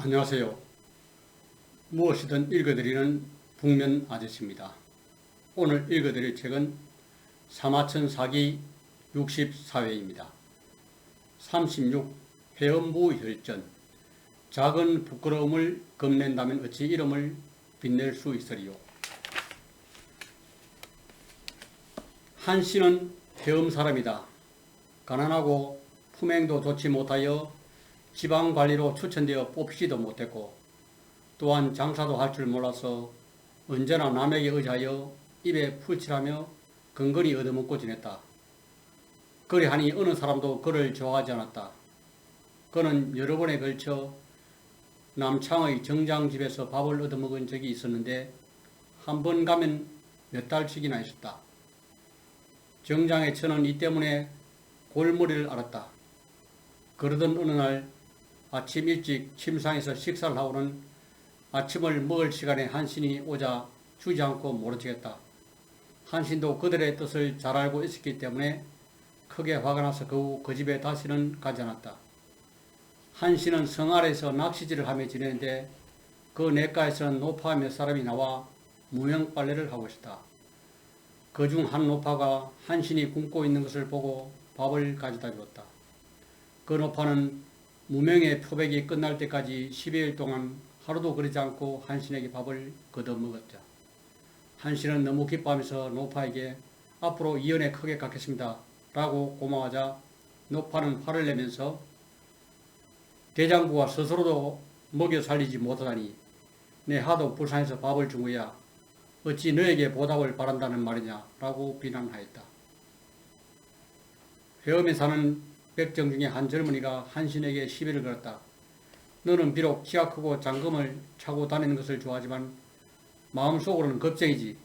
안녕하세요. 무엇이든 읽어드리는 북면 아저씨입니다. 오늘 읽어드릴 책은 사마천 사기 64회입니다. 36. 회음부혈전. 작은 부끄러움을 겁낸다면 어찌 이름을 빛낼 수 있으리요. 한씨는 회음 사람이다. 가난하고 품행도 좋지 못하여 지방관리로 추천되어 뽑히지도 못했고 또한 장사도 할 줄 몰라서 언제나 남에게 의지하여 입에 풀칠하며 근근히 얻어먹고 지냈다. 그리하니 어느 사람도 그를 좋아하지 않았다. 그는 여러 번에 걸쳐 남창의 정장집에서 밥을 얻어먹은 적이 있었는데 한 번 가면 몇 달씩이나 있었다. 정장의 처는 이 때문에 골머리를 앓았다. 그러던 어느 날 아침 일찍 침상에서 식사를 하고는 아침을 먹을 시간에 한신이 오자 주지 않고 모르겠다. 한신도 그들의 뜻을 잘 알고 있었기 때문에 크게 화가 나서 그 후 그 집에 다시는 가지 않았다. 한신은 성 아래에서 낚시질을 하며 지내는데 그 냇가에서는 노파 몇 사람이 나와 무명 빨래를 하고 있었다. 그 중 한 노파가 한신이 굶고 있는 것을 보고 밥을 가져다 주었다. 그 노파는 무명의 표백이 끝날 때까지 10여일 동안 하루도 그러지 않고 한신에게 밥을 거둬먹었다. 한신은 너무 기뻐하면서 노파에게 앞으로 이 은혜 크게 갚겠습니다 라고 고마워하자 노파는 화를 내면서 대장부가 스스로도 먹여 살리지 못하다니 내 하도 불쌍해서 밥을 준 거야. 어찌 너에게 보답을 바란다는 말이냐 라고 비난하였다. 회음에 사는 백정 중에 한 젊은이가 한신에게 시비를 걸었다. 너는 비록 키가 크고 장금을 차고 다니는 것을 좋아하지만 마음속으로는 겁쟁이지.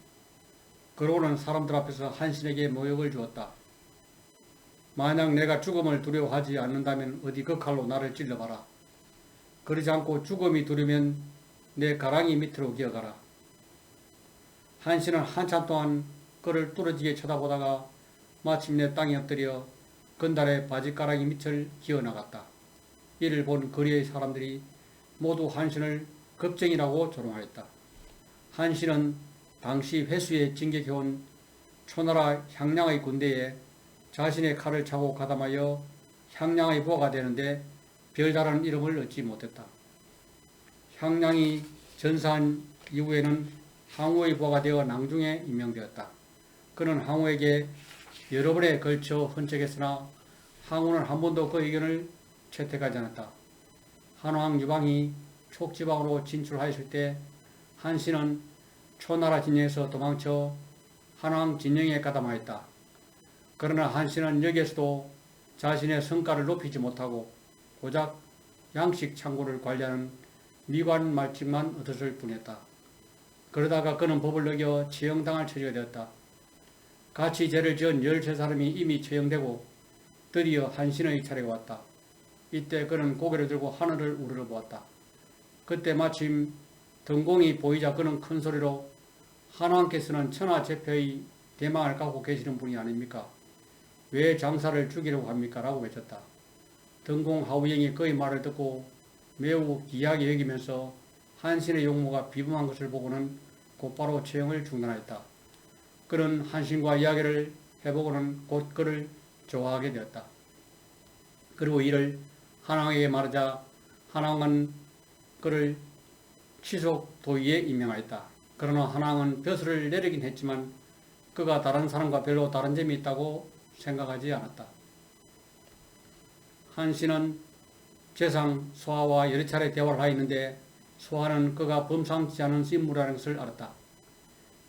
그러고는 사람들 앞에서 한신에게 모욕을 주었다. 만약 내가 죽음을 두려워하지 않는다면 어디 그 칼로 나를 찔러봐라. 그러지 않고 죽음이 두려면 내 가랑이 밑으로 기어가라. 한신은 한참 동안 그를 뚫어지게 쳐다보다가 마침내 땅에 엎드려 건달의 바지가랑이 밑을 기어나갔다. 이를 본 거리의 사람들이 모두 한신을 겁쟁이라고 조롱하였다. 한신은 당시 회수에 진격해온 초나라 향량의 군대에 자신의 칼을 차고 가담하여 향량의 부하가 되는데 별다른 이름을 얻지 못했다. 향량이 전사한 이후에는 항우의 부하가 되어 낭중에 임명되었다. 그는 항우에게 여러 번에 걸쳐 헌책했으나 항우는 한 번도 그 의견을 채택하지 않았다. 한왕 유방이 촉지방으로 진출하였을 때 한신은 초나라 진영에서 도망쳐 한왕 진영에 가담하였다. 그러나 한신은 여기에서도 자신의 성과를 높이지 못하고 고작 양식 창고를 관리하는 미관 말집만 얻었을 뿐이었다. 그러다가 그는 법을 어겨 처형당할 처지가 되었다. 같이 죄를 지은 13사람이 이미 처형되고 드디어 한신의 차례가 왔다. 이때 그는 고개를 들고 하늘을 우러러 보았다. 그때 마침 등공이 보이자 그는 큰 소리로 한왕께서는 천하제패의 대망을 갖고 계시는 분이 아닙니까? 왜 장사를 죽이려고 합니까? 라고 외쳤다. 등공 하우영이 그의 말을 듣고 매우 기이하게 여기면서 한신의 용모가 비범한 것을 보고는 곧바로 처형을 중단하였다. 그는 한신과 이야기를 해보고는 곧 그를 좋아하게 되었다. 그리고 이를 한왕에게 말하자 한왕은 그를 치속 도의에 임명하였다. 그러나 한왕은 벼슬을 내리긴 했지만 그가 다른 사람과 별로 다른 점이 있다고 생각하지 않았다. 한신은 재상 소하와 여러 차례 대화를 하였는데 소하는 그가 범상치 않은 인물이라는 것을 알았다.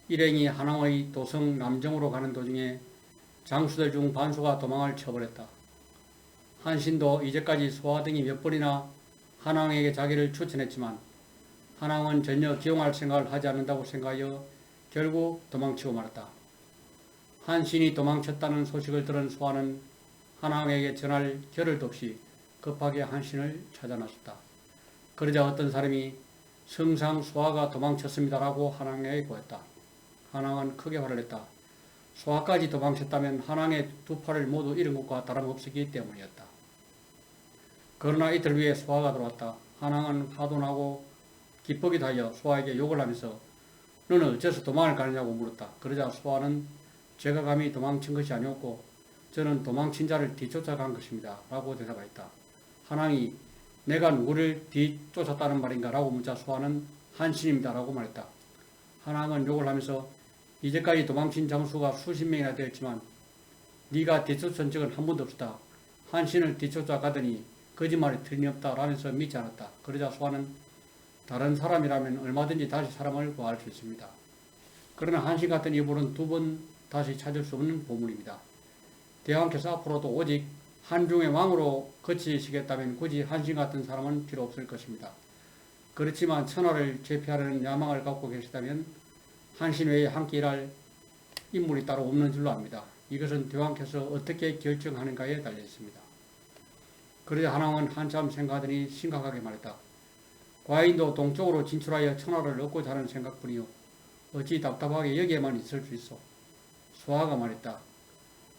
일행이 한왕의 도성 남정으로 가는 도중에 장수들 중 반수가 도망을 쳐버렸다. 한신도 이제까지 소하 등이 몇 번이나 한왕에게 자기를 추천했지만 한왕은 전혀 기용할 생각을 하지 않는다고 생각하여 결국 도망치고 말았다. 한신이 도망쳤다는 소식을 들은 소하는 한왕에게 전할 겨를도 없이 급하게 한신을 찾아 나섰다. 그러자 어떤 사람이 성상 소하가 도망쳤습니다라고 한왕에게 보였다. 한왕은 크게 화를 냈다. 소하까지 도망쳤다면 한왕의 두 팔을 모두 잃은 것과 다름없었기 때문이었다. 그러나 이틀 후에 소하가 들어왔다. 한왕은 화도 기쁘기도 하여 소아에게 욕을 하면서 너는 어째서 도망을 가느냐고 물었다. 그러자 소아는 제가 감히 도망친 것이 아니었고 저는 도망친 자를 뒤쫓아간 것입니다. 라고 대답하였다. 한왕이 내가 누구를 뒤쫓았다는 말인가? 라고 묻자 소아는 한신입니다. 라고 말했다. 한왕은 욕을 하면서 이제까지 도망친 장수가 수십 명이나 되었지만 네가 뒤쫓은 적은 한 번도 없었다. 한신을 뒤쫓아가더니 거짓말이 틀림없다 라면서 믿지 않았다. 그러자 소아는 다른 사람이라면 얼마든지 다시 사람을 구할 수 있습니다. 그러나 한신 같은 이불은 두 번 다시 찾을 수 없는 보물입니다. 대왕께서 앞으로도 오직 한중의 왕으로 거치시겠다면 굳이 한신 같은 사람은 필요 없을 것입니다. 그렇지만 천하를 제패하려는 야망을 갖고 계시다면 한신 외에 함께 일할 인물이 따로 없는 줄로 압니다. 이것은 대왕께서 어떻게 결정하는가에 달려 있습니다. 그러자 한왕은 한참 생각하더니 심각하게 말했다. 과인도 동쪽으로 진출하여 천하를 얻고자 하는 생각뿐이요. 어찌 답답하게 여기에만 있을 수 있어. 소아가 말했다.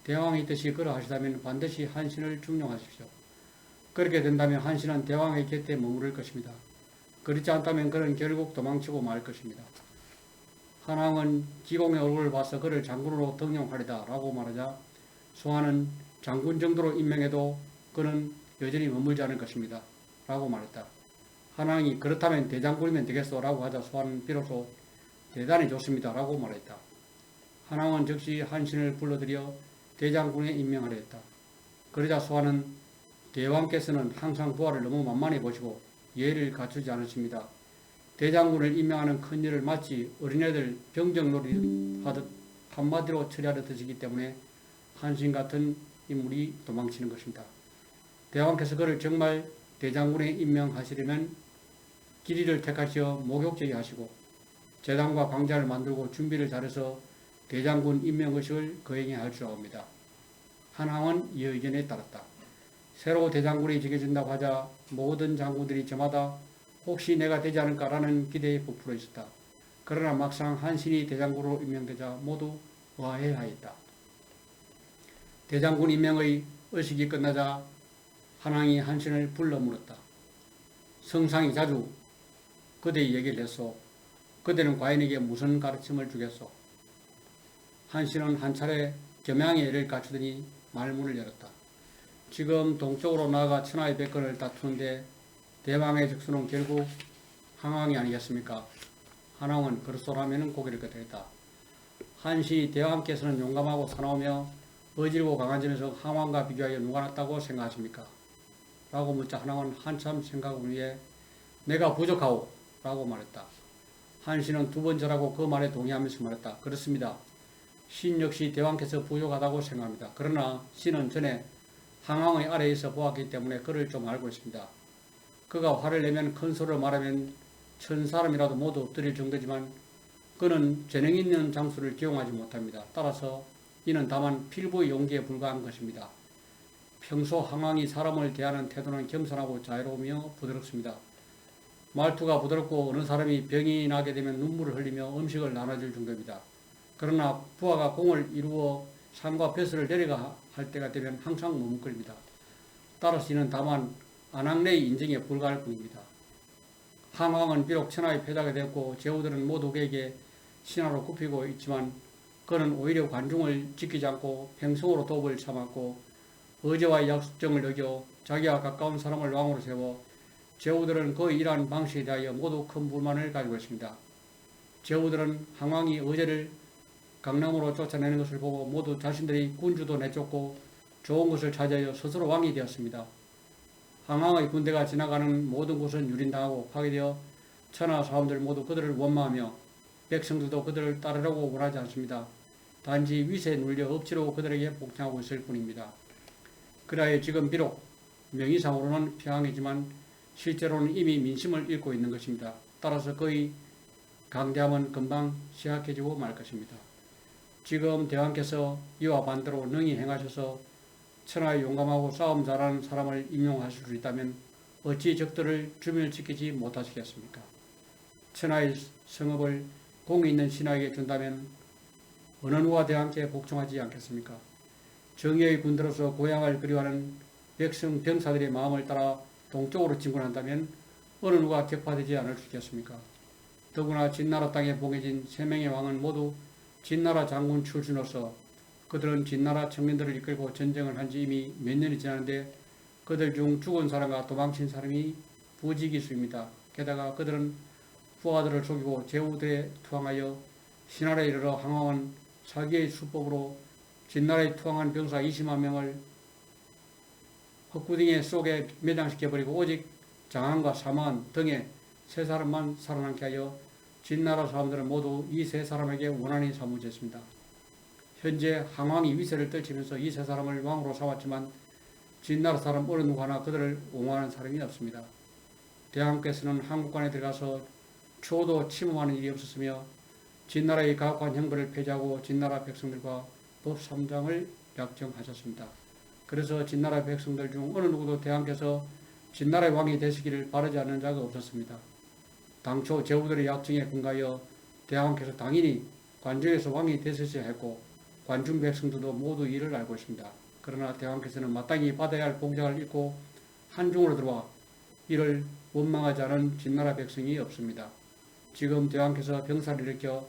대왕의 뜻이 그러하시다면 반드시 한신을 중용하십시오. 그렇게 된다면 한신은 대왕의 곁에 머무를 것입니다. 그렇지 않다면 그는 결국 도망치고 말 것입니다. 한왕은 기공의 얼굴을 봐서 그를 장군으로 등용하리다 라고 말하자 소아는 장군 정도로 임명해도 그는 여전히 머물지 않을 것입니다. 라고 말했다. 한왕이 그렇다면 대장군이면 되겠소 라고 하자 소아는 비로소 대단히 좋습니다. 라고 말했다. 한왕은 즉시 한신을 불러들여 대장군에 임명하려 했다. 그러자 소아는 대왕께서는 항상 부하를 너무 만만히 보시고 예의를 갖추지 않으십니다. 대장군을 임명하는 큰일을 마치 어린애들 병정놀이 하듯 한마디로 처리하려 드시기 때문에 한신 같은 인물이 도망치는 것입니다. 대왕께서 그를 정말 대장군에 임명하시려면 길이를 택하시어 목욕제에 하시고 재단과 광자를 만들고 준비를 잘해서 대장군 임명의식을 거행해야 할 줄 압니다. 한왕은 이 의견에 따랐다. 새로 대장군이 지켜진다고 하자 모든 장군들이 저마다 혹시 내가 되지 않을까라는 기대에 부풀어 있었다. 그러나 막상 한신이 대장군으로 임명되자 모두 의아해하였다. 대장군 임명의 의식이 끝나자 한왕이 한신을 불러 물었다. 성상이 자주 그대의 얘기를 했소. 그대는 과인에게 무슨 가르침을 주겠소? 한신은 한 차례 겸양의 예를 갖추더니 말문을 열었다. 지금 동쪽으로 나아가 천하의 백건을 다투는데 대왕의 적수는 결국 한왕이 아니겠습니까? 한왕은 그렇소라면 고개를 끄덕였다. 한시 대왕께서는 용감하고 사나우며 어지르고 강한 점에서 한왕과 비교하여 누가 낫다고 생각하십니까? 라고 묻자 한왕은 한참 생각을 후에 내가 부족하오 라고 말했다. 한신은 두 번 절하고 그 말에 동의하면서 말했다. 그렇습니다. 신 역시 대왕께서 부족하다고 생각합니다. 그러나 신은 전에 한왕의 아래에서 보았기 때문에 그를 좀 알고 있습니다. 그가 화를 내면 큰 소리로 말하면 천 사람이라도 모두 엎드릴 정도지만 그는 재능 있는 장수를 기용하지 못합니다. 따라서 이는 다만 필부의 용기에 불과한 것입니다. 평소 한왕이 사람을 대하는 태도는 겸손하고 자유로우며 부드럽습니다. 말투가 부드럽고 어느 사람이 병이 나게 되면 눈물을 흘리며 음식을 나눠줄 정도입니다. 그러나 부하가 공을 이루어 산과 벼슬을 내려가 할 때가 되면 항상 머뭇거립니다. 따라서 이는 다만 안학내의 인정에 불과할 뿐입니다. 한왕은 비록 천하의 패자가 되었고 제후들은 모두 그에게 신하로 꼽히고 있지만 그는 오히려 관중을 지키지 않고 평성으로 도읍을 참았고 의제와의 약속정을 어겨 자기와 가까운 사람을 왕으로 세워 제후들은 그의 일하는 방식에 대하여 모두 큰 불만을 가지고 있습니다. 제후들은 한왕이 의제를 강남으로 쫓아내는 것을 보고 모두 자신들이 군주도 내쫓고 좋은 것을 차지하여 스스로 왕이 되었습니다. 한왕의 군대가 지나가는 모든 곳은 유린당하고 파괴되어 천하 사람들 모두 그들을 원망하며 백성들도 그들을 따르려고 원하지 않습니다. 단지 위세에 눌려 억지로 그들에게 복종하고 있을 뿐입니다. 그래야 지금 비록 명의상으로는 평양이지만 실제로는 이미 민심을 잃고 있는 것입니다. 따라서 그의 강대함은 금방 시약해지고 말 것입니다. 지금 대왕께서 이와 반대로 능히 행하셔서 천하의 용감하고 싸움 잘하는 사람을 임용하실 수 있다면 어찌 적들을 주멸시키지 못하시겠습니까? 천하의 성읍을 공이 있는 신하에게 준다면 어느 누가 대왕께 복종하지 않겠습니까? 정의의 군대로서 고향을 그리워하는 백성 병사들의 마음을 따라 동쪽으로 진군한다면 어느 누가 격파되지 않을 수 있겠습니까? 더구나 진나라 땅에 봉해진 세 명의 왕은 모두 진나라 장군 출신으로서 그들은 진나라 청년들을 이끌고 전쟁을 한 지 이미 몇 년이 지났는데 그들 중 죽은 사람과 도망친 사람이 부지기수입니다. 게다가 그들은 부하들을 속이고 제후들에 투항하여 신하에 이르러 항왕은 사기의 수법으로 진나라에 투항한 병사 20만 명을 헛구덩이 속에 매장시켜버리고 오직 장한과 사만 등의 세 사람만 살아남게 하여 진나라 사람들은 모두 이 세 사람에게 원한이 사무쳤습니다. 현재 항왕이 위세를 떨치면서 이 세 사람을 왕으로 삼았지만 진나라 사람 어느 누구 하나 그들을 옹호하는 사람이 없습니다. 대왕께서는 한국관에 들어가서 초도 침범하는 일이 없었으며 진나라의 가혹한 형벌을 폐지하고 진나라 백성들과 법삼장을 약정하셨습니다. 그래서 진나라 백성들 중 어느 누구도 대왕께서 진나라의 왕이 되시기를 바라지 않는 자가 없었습니다. 당초 제후들의 약정에 근거하여 대왕께서 당연히 관중에서 왕이 되셨어야 했고 관중 백성들도 모두 이를 알고 있습니다. 그러나 대왕께서는 마땅히 받아야 할 봉장을 잊고 한중으로 들어와 이를 원망하지 않은 진나라 백성이 없습니다. 지금 대왕께서 병사를 일으켜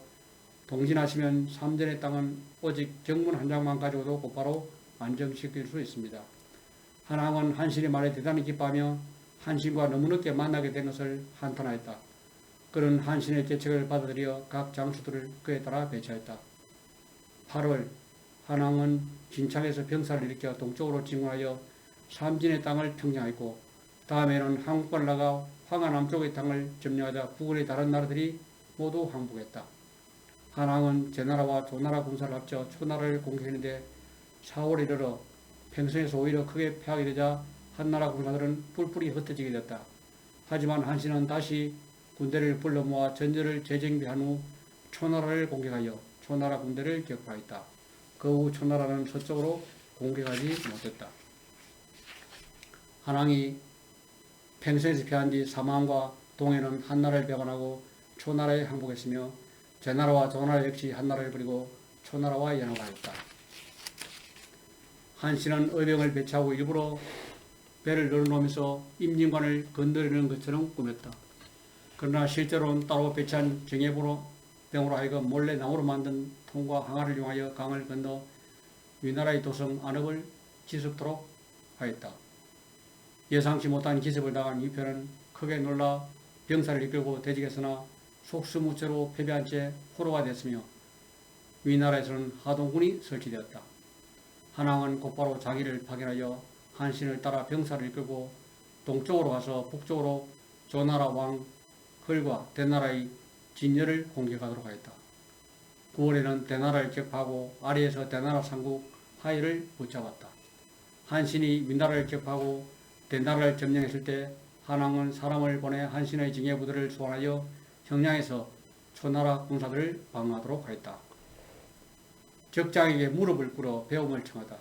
동진하시면 삼전의 땅은 오직 정문 한 장만 가지고도 곧바로 안정시킬 수 있습니다. 한왕은 한신의 말에 대단히 기뻐하며 한신과 너무 늦게 만나게 된 것을 한탄하였다. 그는 한신의 계책을 받아들여 각 장수들을 그에 따라 배치하였다. 8월 한왕은 진창에서 병사를 일으켜 동쪽으로 진군하여 삼진의 땅을 평정하였고 다음에는 한국관을 나가 황하 남쪽의 땅을 점령하자 북원의 다른 나라들이 모두 항복했다. 한왕은 제나라와 조나라 군사를 합쳐 초나라를 공격했는데 4월에 이르러 평성에서 오히려 크게 패하게 되자 한나라 군사들은 뿔뿔이 흩어지게 됐다. 하지만 한신은 다시 군대를 불러 모아 전열을 재정비한 후 초나라를 공격하여 초나라 군대를 격파했다. 그 후 초나라는 서쪽으로 공격하지 못했다. 한왕이 평성에서 피한 뒤 사마함과 동해는 한나라를 배반하고 초나라에 항복했으며 제나라와 조나라 역시 한나라를 버리고 초나라와 연합하였다. 한신은 의병을 배치하고 일부러 배를 늘어놓으면서 임진관을 건드리는 것처럼 꾸몄다. 그러나 실제로는 따로 배치한 정예병으로 하여금 몰래 나무로 만든 통과 항아를 이용하여 강을 건너 위나라의 도성 안읍을 지습토록 하였다. 예상치 못한 기습을 당한 위표는 크게 놀라 병사를 이끌고 대직에서나 속수무책으로 패배한 채 포로가 됐으며 위나라에서는 하동군이 설치되었다. 한왕은 곧바로 장의를 파견하여 한신을 따라 병사를 이끌고 동쪽으로 가서 북쪽으로 조나라 왕 헐과 대나라의 진열을 공격하도록 하였다. 9월에는 대나라를 격파하고 아래에서 대나라 상국 하이를 붙잡았다. 한신이 위나라를 격파하고 대나라를 점령했을 때 한왕은 사람을 보내 한신의 정예부대를 소환하여 평양에서 초나라 군사들을 방어하도록 하였다. 적장에게 무릎을 꿇어 배움을 청하다.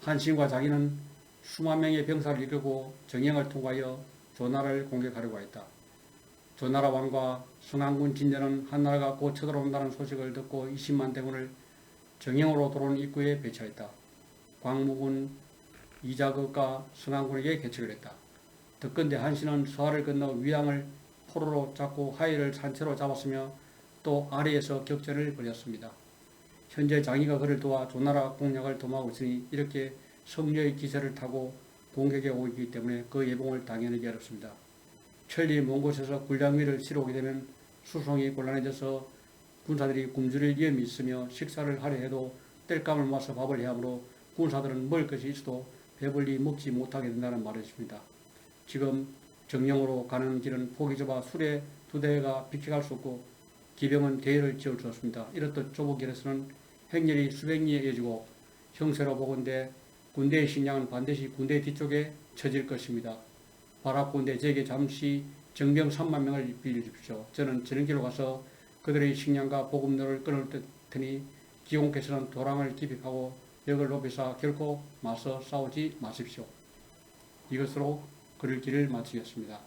한신과 장인은 수만 명의 병사를 이끌고 정영을 통과하여 조나라를 공격하려고 했다. 조나라 왕과 성안군 진전은 한나라가 곧 쳐들어온다는 소식을 듣고 20만 대군을 정영으로 들어온 입구에 배치하였다. 광무군 이자극과 성안군에게 계책을 했다. 덕건대 한신은 서하를 건너 위양을 포로로 잡고 하이를 산채로 잡았으며 또 아래에서 격전을 벌였습니다. 현재 장의가 그를 도와 조나라 공략을 도모하고 있으니 이렇게 성녀의 기세를 타고 공격에 오고 있기 때문에 그 예봉을 당해내기 어렵습니다. 천리 먼 곳에서 굴량위를 치러 오게 되면 수송이 곤란해져서 군사들이 굶주릴 위험이 있으며 식사를 하려 해도 땔감을 모아서 밥을 해야 하므로 군사들은 먹을 것이 있어도 배불리 먹지 못하게 된다는 말이 있습니다. 지금 정령으로 가는 길은 폭이 좁아 수레 2대가 비켜갈 수 없고 기병은 대열을 지을 수 없습니다. 이렇듯 좁은 길에서는 행렬이 수백 리에 이어지고 형세로 보건대 군대의 식량은 반드시 군대 뒤쪽에 처질 것입니다. 바랍군대 제게 잠시 정병 3만 명을 빌려주십시오. 저는 저런 길로 가서 그들의 식량과 보급로를 끊을 테니 기공께서는 도랑을 기획하고 벽을 높이사 결코 맞서 싸우지 마십시오. 이것으로 그를 길을 마치겠습니다.